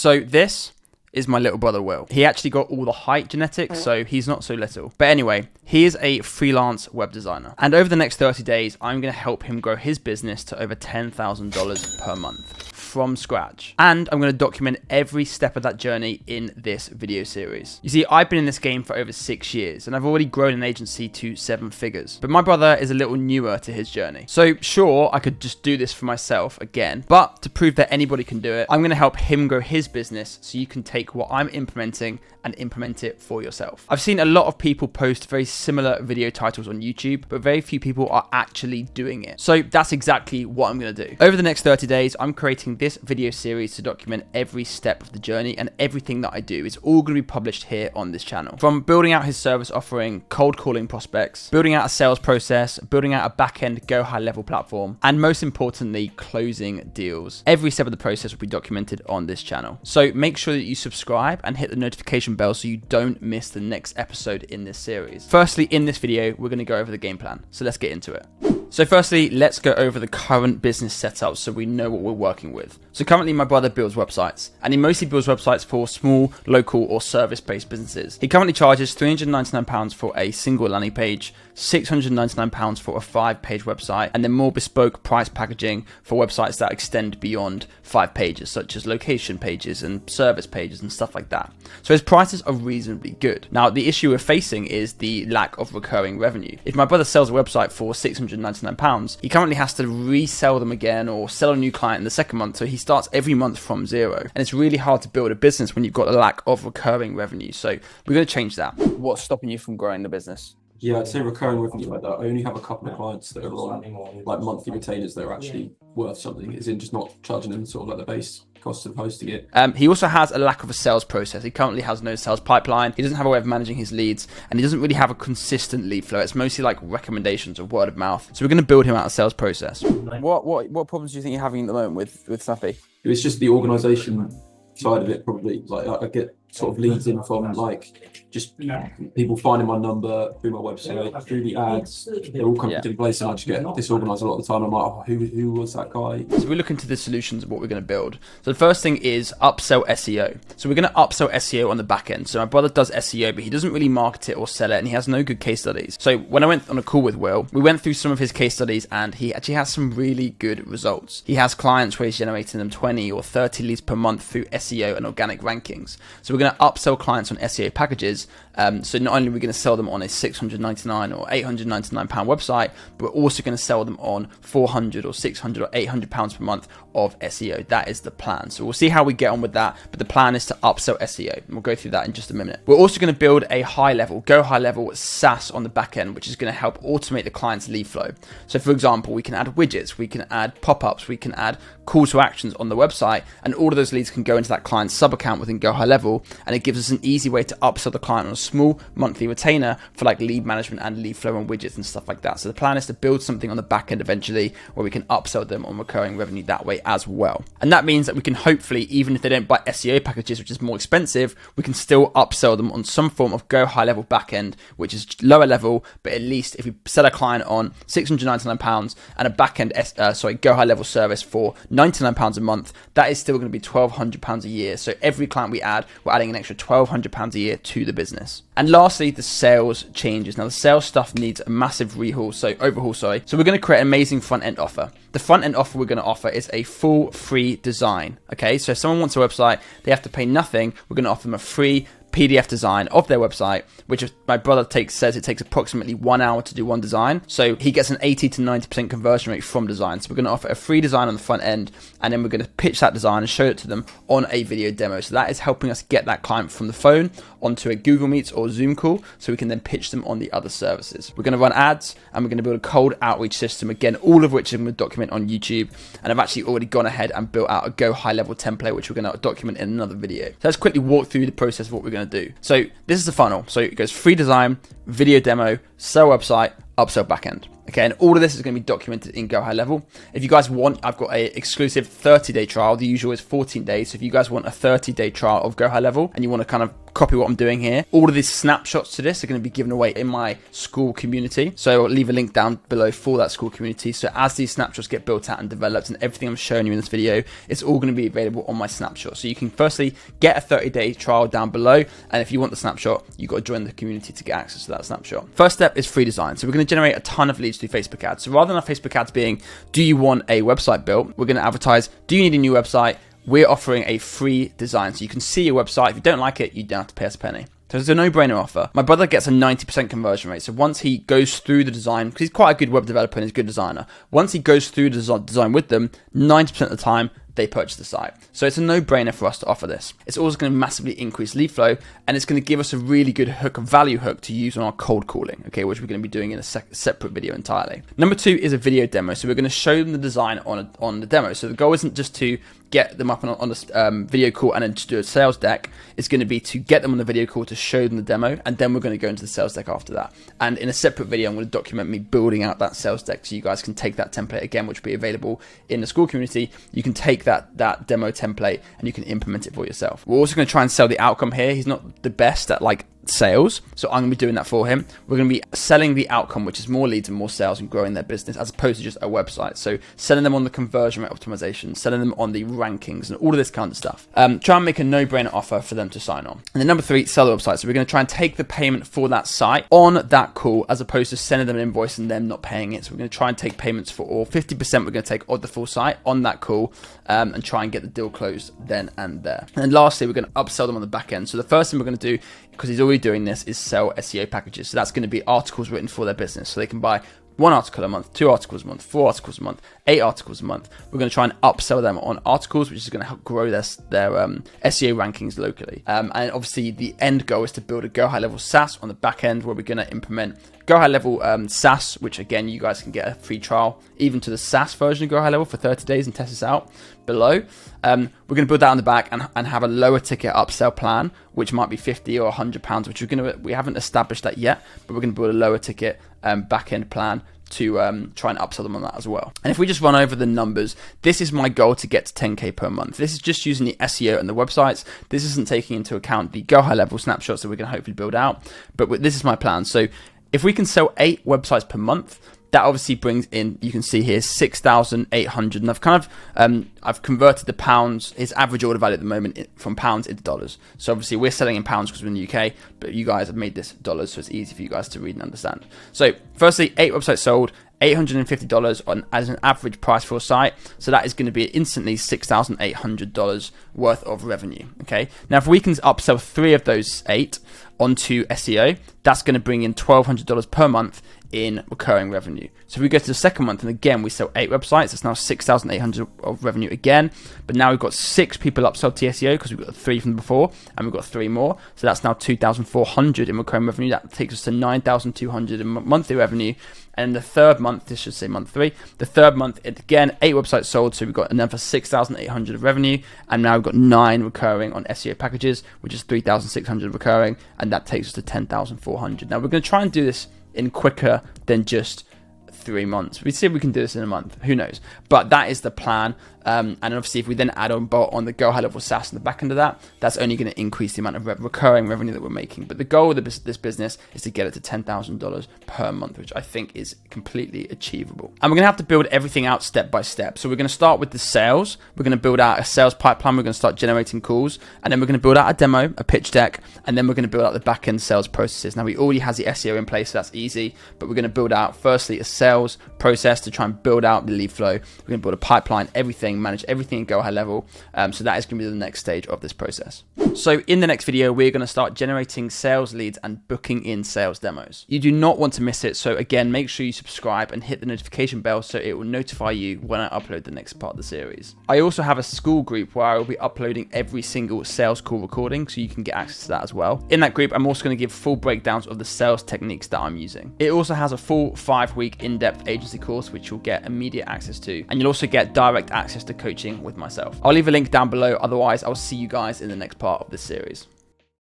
So this is my little brother Will. He actually got all the height genetics, so he's not so little. But anyway, he is a freelance web designer. And over the next 30 days, I'm going to help him grow his business to over $10,000 per month from scratch. And I'm going to document every step of that journey in this video series. You see, I've been in this game for over 6 years, and I've already grown an agency to 7 figures. But my brother is a little newer to his journey. So sure, I could just do this for myself again, but to prove that anybody can do it, I'm going to help him grow his business so you can take what I'm implementing and implement it for yourself. I've seen a lot of people post very similar video titles on YouTube, but very few people are actually doing it. So that's exactly what I'm going to do. Over the next 30 days, I'm creating this video series to document every step of the journey, and everything that I do is all going to be published here on this channel. From building out his service offering, cold calling prospects, building out a sales process, building out a back-end go high level platform, and most importantly, closing deals. Every step of the process will be documented on this channel. So make sure that you subscribe and hit the notification bell so you don't miss the next episode in this series. Firstly, in this video, we're going to go over the game plan. So let's get into it. So firstly, let's go over the current business setup so we know what we're working with. So currently my brother builds websites, and he mostly builds websites for small, local or service-based businesses. He currently charges £399 for a single landing page, £699 for a 5-page website, and then more bespoke price packaging for websites that extend beyond 5 pages, such as location pages and service pages and stuff like that. So his prices are reasonably good. Now, the issue we're facing is the lack of recurring revenue. If my brother sells a website for £699, he currently has to resell them again or sell a new client in the second month, so he starts every month from zero. And it's really hard to build a business when you've got a lack of recurring revenue. So we're going to change that. What's stopping you from growing the business? Yeah, I'd say recurring revenue like that. I only have a couple of clients that are on like monthly retainers that are actually worth something, as in just not charging them sort of like the base cost of hosting it. He also has a lack of a sales process. He currently has no sales pipeline. He doesn't have a way of managing his leads, and he doesn't really have a consistent lead flow. It's mostly like recommendations or word of mouth. So we're going to build him out a sales process. What problems do you think you're having at the moment with Snappy? It's just the organisation side of it, probably. Like I get sort of leads in from like just people finding my number through my website, through the ads. They're all coming to the place, and I just get disorganized a lot of the time. I'm like, oh, who was that guy? So we look into the solutions of what we're going to build. So the first thing is upsell SEO. So we're going to upsell SEO on the back end. So my brother does SEO, but he doesn't really market it or sell it, and he has no good case studies. So when I went on a call with Will, we went through some of his case studies, and he actually has some really good results. He has clients where he's generating them 20 or 30 leads per month through SEO and organic rankings. So we're going to upsell clients on SEO packages. So not only are we going to sell them on a £699 or £899 website, but we're also going to sell them on £400 or £600 or £800 per month of SEO. That is the plan. So we'll see how we get on with that, but the plan is to upsell SEO, and we'll go through that in just a minute. We're also going to build a go high level SaaS on the back end, which is going to help automate the client's lead flow. So for example, we can add widgets, we can add pop-ups, we can add call to actions on the website, and all of those leads can go into that client's sub account within Go High Level, and it gives us an easy way to upsell the client on a small monthly retainer for like lead management and lead flow and widgets and stuff like that. So the plan is to build something on the back end eventually where we can upsell them on recurring revenue that way as well. And that means that we can hopefully, even if they don't buy SEO packages, which is more expensive, we can still upsell them on some form of Go High Level backend, which is lower level, but at least if we sell a client on £699 and a backend, Go High Level service for £99 a month, that is still going to be £1,200 a year. So every client we add, we're adding an extra £1,200 a year to the business. And lastly, the sales changes. Now the sales stuff needs a massive overhaul. So we're going to create an amazing front end offer. The front end offer we're going to offer is a full free design. Okay, so if someone wants a website, they have to pay nothing. We're going to offer them a free PDF design of their website, which my brother says it takes approximately 1 hour to do one design. So he gets an 80 to 90% conversion rate from design. So we're going to offer a free design on the front end, and then we're going to pitch that design and show it to them on a video demo. So that is helping us get that client from the phone onto a Google Meet or Zoom call, so we can then pitch them on the other services. We're going to run ads, and we're going to build a cold outreach system, again, all of which I'm going to document on YouTube. And I've actually already gone ahead and built out a Go High Level template, which we're going to document in another video. So let's quickly walk through the process of what we're going to do. So this is the funnel. So it goes free design, video demo, sell website, upsell backend. Okay, and all of this is going to be documented in Go High Level. If you guys want, I've got a exclusive 30-day trial. The usual is 14 days. So if you guys want a 30-day trial of Go High Level and you want to kind of copy what I'm doing here, all of these snapshots to this are going to be given away in my school community. So I'll leave a link down below for that school community. So as these snapshots get built out and developed and everything I'm showing you in this video, it's all going to be available on my snapshot. So you can firstly get a 30-day trial down below. And if you want the snapshot, you've got to join the community to get access to that snapshot. First step is free design. So we're going to generate a ton of leads through Facebook ads. So rather than our Facebook ads being, do you want a website built? We're going to advertise, do you need a new website? We're offering a free design. So you can see your website. If you don't like it, you don't have to pay us a penny. So it's a no-brainer offer. My brother gets a 90% conversion rate. So once he goes through the design, because he's quite a good web developer and he's a good designer, once he goes through the design with them, 90% of the time, they purchase the site. So it's a no-brainer for us to offer this. It's also going to massively increase lead flow, and it's going to give us a really good hook, a value hook to use on our cold calling, okay, which we're going to be doing in a separate video entirely. Number 2 is a video demo. So we're going to show them the design on the demo. So the goal isn't just to get them up on a video call and then just do a sales deck. It's going to be to get them on the video call to show them the demo, and then we're going to go into the sales deck after that. And in a separate video, I'm going to document me building out that sales deck so you guys can take that template again, which will be available in the school community. You can take that demo template and you can implement it for yourself. We're also going to try and sell the outcome here. He's not the best at like sales, so I'm going to be doing that for him. We're going to be selling the outcome, which is more leads and more sales and growing their business, as opposed to just a website. So selling them on the conversion rate optimization, selling them on the rankings and all of this kind of stuff. Try and make a no-brainer offer for them to sign on. And then number 3, sell the website. So we're going to try and take the payment for that site on that call, as opposed to sending them an invoice and them not paying it. So we're going to try and take payments for all 50%. We're going to take on the full site on that call, and try and get the deal closed then and there. And then lastly, we're going to upsell them on the back end. So the first thing we're going to do, because he's already doing this, is sell SEO packages. So that's going to be articles written for their business. So they can buy 1 article a month, 2 articles a month, 4 articles a month, 8 articles a month. We're going to try and upsell them on articles, which is going to help grow their SEO rankings locally. And obviously the end goal is to build a Go High Level SaaS on the back end, where we're going to implement Go High Level SaaS, which again, you guys can get a free trial even to the SaaS version of Go High Level for 30 days and test this out below. We're going to build that on the back and have a lower ticket upsell plan, which might be £50 or £100, which we haven't established that yet, but we're going to build a lower ticket back end plan to try and upsell them on that as well. And if we just run over the numbers, this is my goal to get to 10k per month. This is just using the SEO and the websites. This isn't taking into account the Go High Level snapshots that we're going to hopefully build out, but this is my plan. So if we can sell 8 websites per month, that obviously brings in, you can see here, 6,800. And I've kind of, I've converted the pounds, his average order value at the moment, from pounds into dollars. So obviously we're selling in pounds because we're in the UK, but you guys have made this dollars, so it's easy for you guys to read and understand. So firstly, 8 websites sold, $850 as an average price for a site. So that is going to be instantly $6,800 worth of revenue. Okay. Now, if we can upsell 3 of those 8 onto SEO, that's going to bring in $1,200 per month in recurring revenue. So if we go to the second month, and again we sell 8 websites, it's now 6,800 of revenue again. But now we've got 6 people upsold to SEO because we've got 3 from before, and we've got 3 more. So that's now 2,400 in recurring revenue. That takes us to 9,200 in monthly revenue. And the third month, this should say month 3. The third month, again, 8 websites sold, so we've got another 6,800 of revenue, and now we've got 9 recurring on SEO packages, which is 3,600 recurring, and that takes us to 10,400. Now we're going to try and do this in quicker than just 3 months. We see if we can do this in a month. Who knows? But that is the plan. And obviously, if we then add on bolt on the Go High Level SaaS in the back end of that, that's only going to increase the amount of recurring revenue that we're making. But the goal of this business is to get it to $10,000 per month, which I think is completely achievable. And we're going to have to build everything out step by step. So we're going to start with the sales. We're going to build out a sales pipeline. We're going to start generating calls, and then we're going to build out a demo, a pitch deck, and then we're going to build out the back end sales processes. Now, we already has the SEO in place, so that's easy. But we're going to build out firstly a sales process to try and build out the lead flow. We're going to build a pipeline, everything, manage everything and Go High Level. So that is going to be the next stage of this process. So in the next video, we're going to start generating sales leads and booking in sales demos. You do not want to miss it. So again, make sure you subscribe and hit the notification bell so it will notify you when I upload the next part of the series. I also have a school group where I will be uploading every single sales call recording, so you can get access to that as well. In that group, I'm also going to give full breakdowns of the sales techniques that I'm using. It also has a full 5-week in-depth agency course, which you'll get immediate access to. And you'll also get direct access to coaching with myself. I'll leave a link down below. Otherwise, I'll see you guys in the next part of this series.